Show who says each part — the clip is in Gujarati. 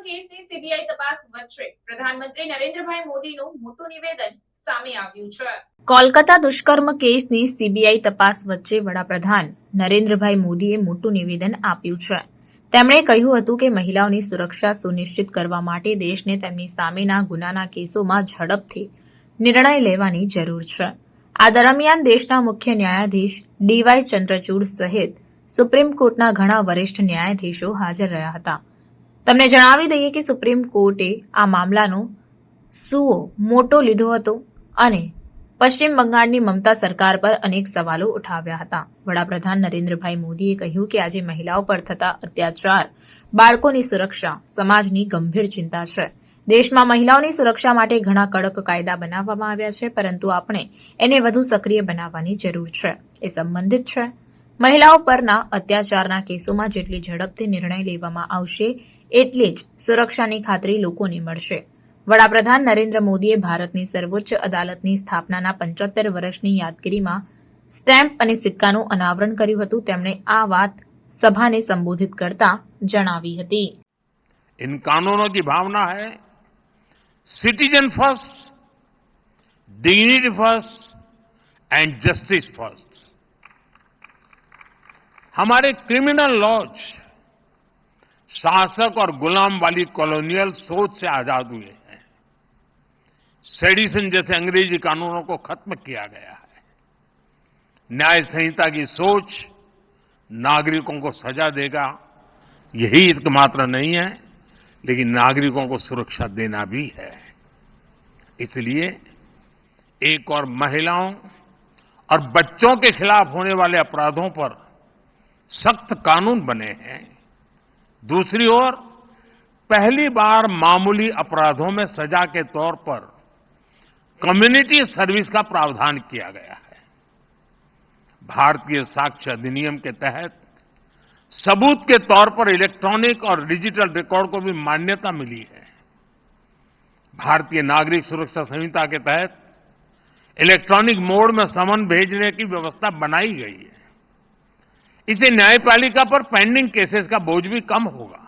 Speaker 1: કેસની સીબીઆઈ તપાસ વચ્ચે પ્રધાનમંત્રી નરેન્દ્રભાઈ મોદીનું મોટું નિવેદન સામે આવ્યું છે। કોલકાતા દુષ્કર્મ કેસની સીબીઆઈ તપાસ વચ્ચે વડાપ્રધાન નરેન્દ્રભાઈ મોદીએ મોટું નિવેદન આપ્યું છે। તેમણે કહ્યું હતું કે મહિલાઓની સુરક્ષા સુનિશ્ચિત કરવા માટે દેશને તેમની સામેના ગુનાના કેસોમાં ઝડપથી નિર્ણય લેવાની જરૂર છે। આ દરમિયાન દેશના મુખ્ય ન્યાયાધીશ ડીવાય ચંદ્રચૂડ સહિત સુપ્રીમ કોર્ટના ઘણા વરિષ્ઠ ન્યાયાધીશો હાજર રહ્યા હતા। તમને જણાવી દઈએ કે સુપ્રીમ કોર્ટે આ મામલાનો સુઓ મોટો લીધો હતો અને પશ્ચિમ બંગાળની મમતા સરકાર પર અનેક સવાલો ઉઠાવ્યા હતા। વડાપ્રધાન નરેન્દ્રભાઈ મોદીએ કહ્યું કે આજે મહિલાઓ પર થતા અત્યાચાર, બાળકોની સુરક્ષા સમાજની ગંભીર ચિંતા છે। દેશમાં મહિલાઓની સુરક્ષા માટે ઘણા કડક કાયદા બનાવવામાં આવ્યા છે, પરંતુ આપણે એને વધુ સક્રિય બનાવવાની જરૂર છે। એ સંબંધિત છે। મહિલાઓ પરના અત્યાચારના કેસોમાં જેટલી ઝડપથી નિર્ણય લેવામાં આવશે એટલી જ સુરક્ષાની ખાતરી લોકોને મળશે। વડાપ્રધાન નરેન્દ્ર મોદીએ ભારતની સર્વોચ્ચ અદાલતની સ્થાપનાના 75 વર્ષની યાદગીરીમાં સ્ટેમ્પ અને સિક્કાનું અનાવરણ કર્યું હતું। તેમણે આ વાત સભાને સંબોધિત કરતા જણાવી હતી।
Speaker 2: इन कानूनों की भावना है citizen first, dignity first and justice first. हमारे क्रिमिनल लॉज शासक और गुलाम वाली कॉलोनियल सोच से आजाद हुए हैं। सेडिशन जैसे अंग्रेजी कानूनों को खत्म किया गया है। न्याय संहिता की सोच नागरिकों को सजा देगा, यही एकमात्र नहीं है, लेकिन नागरिकों को सुरक्षा देना भी है। इसलिए एक और महिलाओं और बच्चों के खिलाफ होने वाले अपराधों पर सख्त कानून बने हैं। दूसरी ओर पहली बार मामूली अपराधों में सजा के तौर पर कम्युनिटी सर्विस का प्रावधान किया गया है। भारतीय साक्ष्य अधिनियम के तहत सबूत के तौर पर इलेक्ट्रॉनिक और डिजिटल रिकॉर्ड को भी मान्यता मिली है। भारतीय नागरिक सुरक्षा संहिता के तहत इलेक्ट्रॉनिक मोड में समन भेजने की व्यवस्था बनाई गई है। इससे न्यायपालिका पर पेंडिंग केसेस का बोझ भी कम होगा।